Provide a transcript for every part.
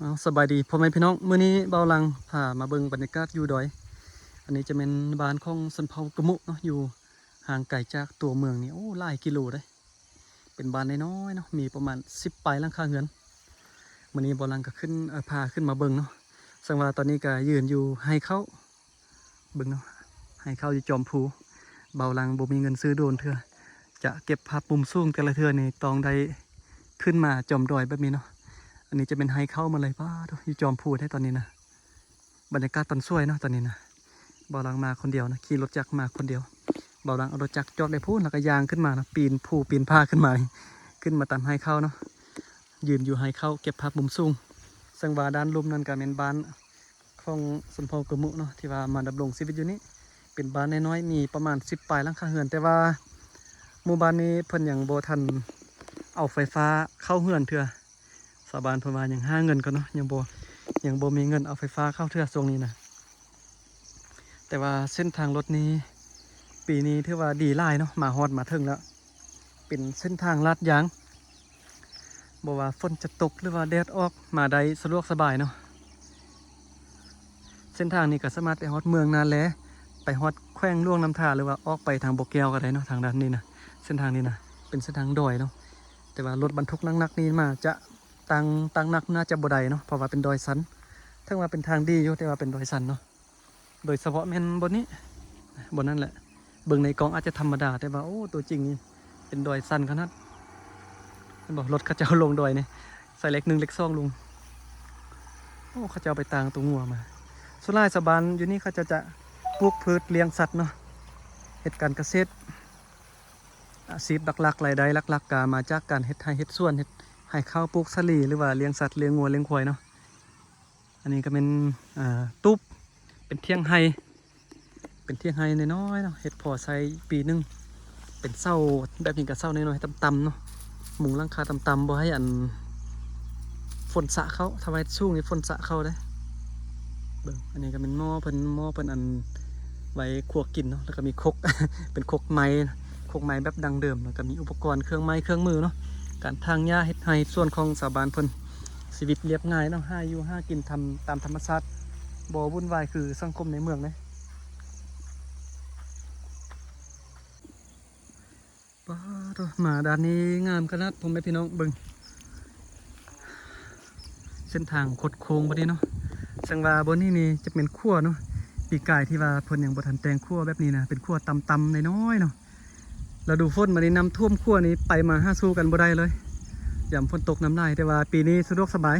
เอาสบายดีพ่อแม่พี่น้องมื้อนี้เบาลังพามาเบิ่งบรรยากาศอยู่ดอยอันนี้จะเป็นบ้านของสันเผากระมุเนาะอยู่ห่างไกลจากตัวเมืองนี่โอ้หลายกิโลเลยเป็นบ้านน้อยๆเนาะมีประมาณ10 ปลายหลังคาเรือนมื้อนี้เบาลังก็ขึ้นพาขึ้นมาเบิ่งเนาะซึ่งว่าตอนนี้ก็ยืนอยู่ให้เข้าเบิ่งเนาะให้เข้าอยู่จอมภูเบาลังบ่มีเงินซื้อโดรนเถื่อจะเก็บภาพมุมสูงแต่ละเทื่อนี่ต้องได้ขึ้นมาจอมดอยแบบนี้เนาะ อันนี้จะเป็นไฮเข้ามาเลยป้าดูอยู่จอมพูดให้ตอนนี้นะบรรยากาศตอนสวยเนาะตอนนี้นะเบาลังมาคนเดียวนะขี่รถจักรมาคนเดียวเบาลังเอารถจักรจอดได้พูดแล้วก็ยางขึ้นมานะปีนภูปีนผ้าขึ้นมาขึ้นมาตามไฮเข้าเนาะยืนอยู่ไฮเข้าเก็บภาพมุมสูงสังวาด้านลุ่มนั่นก็เป็นบ้านของสมพงษ์กมุเนาะที่ว่ามาดำรงชีวิตอยู่นี้เป็นบ้านน้อยๆมีประมาณ10 ปลายหลังคาเรือนแต่ว่าหมู่บ้านนี้เพิ่นยังบ่ทันเอาไฟฟ้าเข้าเรือนเถื่อสาบานเพิ่นว่ายังหาเงินกันเนาะยังบ่มีเงินเอาไฟฟ้าเข้าเทือกตรงนี้นะแต่ว่าเส้นทางรถนี้ปีนี้ถือว่าดีหลายเนาะมาฮอดมาถึงแล้วเป็นเส้นทางลาดยางบ่ว่าฝนจะตกหรือว่าแดดออกมาได้สะดวกสบายเนาะเส้นทางนี้ก็สามารถไปฮอดเมืองนาแลไปฮอดแขวงล่วงน้ำท่าหรือว่าออกไปทางบ่อแก้วก็ได้เนาะทางด้านนี้นะเส้นทางนี้นะเป็นเส้นทางดอยเนาะแต่ว่ารถบรรทุกหนักๆนี้มาจะตังนักน่าจะบ่ได้เนาะเพราะว่าเป็นดอยสันถ้าว่าเป็นทางดีอยู่แต่ว่าเป็นดอยสันเนาะโดยเฉพาะแม่นบนนี้บนนั้นแหละเบิ่งในกล้องอาจจะธรรมดาแต่ว่าโอ้ตัวจริงนี่เป็นดอยสันขนาดบอกรถเขาจะเอาลงดอยนี่ใส่เล็ก1เล็ก2ลุงโอ้เขาจะเอาไปตางตัวงัวมาสุดท้ายสบานอยู่นี่เขาจะปลูกพืชเลี้ยงสัตว์เนาะเหตุการเกษตรอาชีพหลักๆรายได้หลักๆก็มาจากการเฮ็ดไร่เฮ็ดสวนเฮ็ดให้ข้าวปลูกสลีหรือว่าเลี้ยงสัตว์เลี้ยงงัวเลี้ยงควายเนาะอันนี้ก็เป็นตุ๊บเป็นเที่ยงไฮน้อยๆเนาะเฮ็ดพอใส่ปีนึงเป็นเศร้าแบบนี้ก็เศร้าน้อยๆต่ำๆเนาะมุงหลังคาต่ำๆบ่ให้อันฝนสะเขาทำไมช่วงนี้ฝนสะเขาได้เบิ่งอันนี้ก็เป็นหม้อเพิ่นอันไว้คั่วกินเนาะแล้วก็มีครก เป็นครกไม้แบบดังเดิมแล้วก็มีอุปกรณ์เครื่องไม้เครื่องมือเนาะการทางหญ้าเฮ็ดไร่ส่วนของชาวบ้านเพิ่นชีวิตเรียบง่ายเนาะหาอยู่หากินทำตามธรรมชาติบ่วุ่นวายคือสังคมในเมืองเลยป้าตัวมาด้านนี้งามขนาดผมแม่พี่น้องเบิ่งเส้นทางคดโค้งบ่ดีเนาะสังว่าบนนี้นี่จะเป็นขั้วเนาะปีกายที่ว่าเพิ่นยังบ่ทันแต่งขั้วแบบนี้นะเป็นขั้วต่ำๆน้อยๆเนาะแล้วดูฝนมานี่น้ำท่วมขั้วนี้ไปมาหาสู้กันบ่ได้เลยยามฝนตกน้ำลายแต่ว่าปีนี้สะดวกสบาย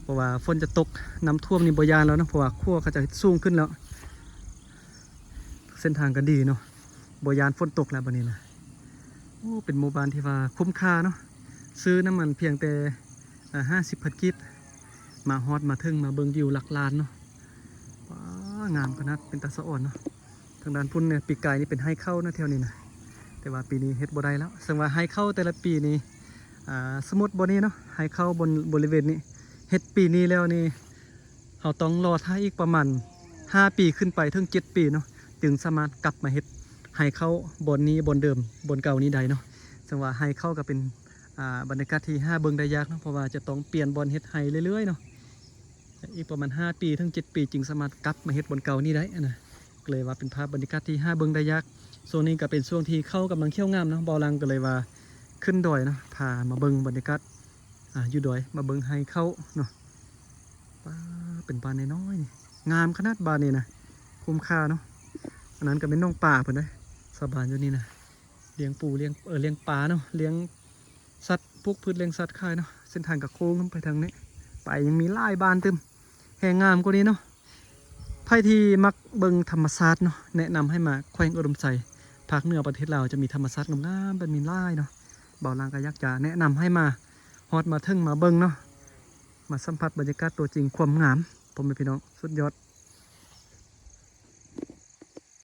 เพราะว่าฝนจะตกน้ำท่วมนี่บ่ยานแล้วนะเพราะว่าขั้วเขาจะสูงขึ้นแล้วเส้นทางก็ดีเนาะบ่ยานฝนตกแล้วบัดนี้นะโอ้เป็นหมู่บ้านที่ว่าคุ้มค่าเนาะซื้อน้ำมันเพียงแต่50 พันกีบมาฮอดมาถึงมาเบิ่งวิวหลักล้านเนาะว้างามขนาดเป็นตาสะอ่อนเนาะทางด้านพุ่นเนี่ยปีกายนี่เป็นให้เข้านะแถวนี้นะแต่ว่าปีนี้เฮ็ดบ่ได้แล้วซึ่งว่าให้เข้าแต่ละปีนี้สมมุติบนนี้เนาะให้เข้าบริเวณนี้เฮ็ดปีนี้แล้วนี่เราต้องรอท่าอีกประมาณ5 ปีขึ้นไปถึง7 ปีเนาะจึงสามารถกลับมาเฮ็ดให้เข้าบนนี้บนเดิมบนเก่านี้ได้เนาะซึ่งว่าให้เข้าก็เป็นบรรยากาศที่เบิ่งได้ยากเนาะเพราะว่าจะต้องเปลี่ยนบอลเฮ็ดให้เรื่อยๆเนาะอีกประมาณ5 ปีถึง7 ปีจึงสามารถกลับมาเฮ็ดบนเก่านี้ได้นะก็เลยว่าเป็นภาพบรรยากาศที่เบิ่งได้ยากช่วงนี้ก็เป็นช่วงที่เข้ากำลังเขี้ยวงามเนาะบอลังก็เลยว่าขึ้นดอยเนาะพามาเบิ่งบรรยากาศอยู่ดอยมาเบิ่งให้เข้าเนาะเป็นบ้านน้อยๆงามขนาดบ้านนี้นะคุ้มค่าเนาะอันนั้นก็เป็นน้องป่าเพิ่นได้สบายอยู่นี่นะเลี้ยงปูเลี้ยงปลาเนาะเลี้ยงสัตว์พวกพืชเลี้ยงสัตว์ค่ายเนาะเส้นทางกับโค้งไปทางนี้ไปยังมีหลายบ้านตึมแห่งงามกว่านี้เนาะใครที่มักเบิ่งธรรมชาติเนาะแนะนำให้มาแขวงอุดมไซภาคเหนือประเทศเราจะมีธรรมชาติงามๆเป็นมีหลายเนาะบ่าวลางกะยักษ์จะแนะนำให้มาฮอดมาถึงมาเบิ่งเนาะมาสัมผัสบรรยากาศตัวจริงความงามผมเป็นพี่น้องสุดยอด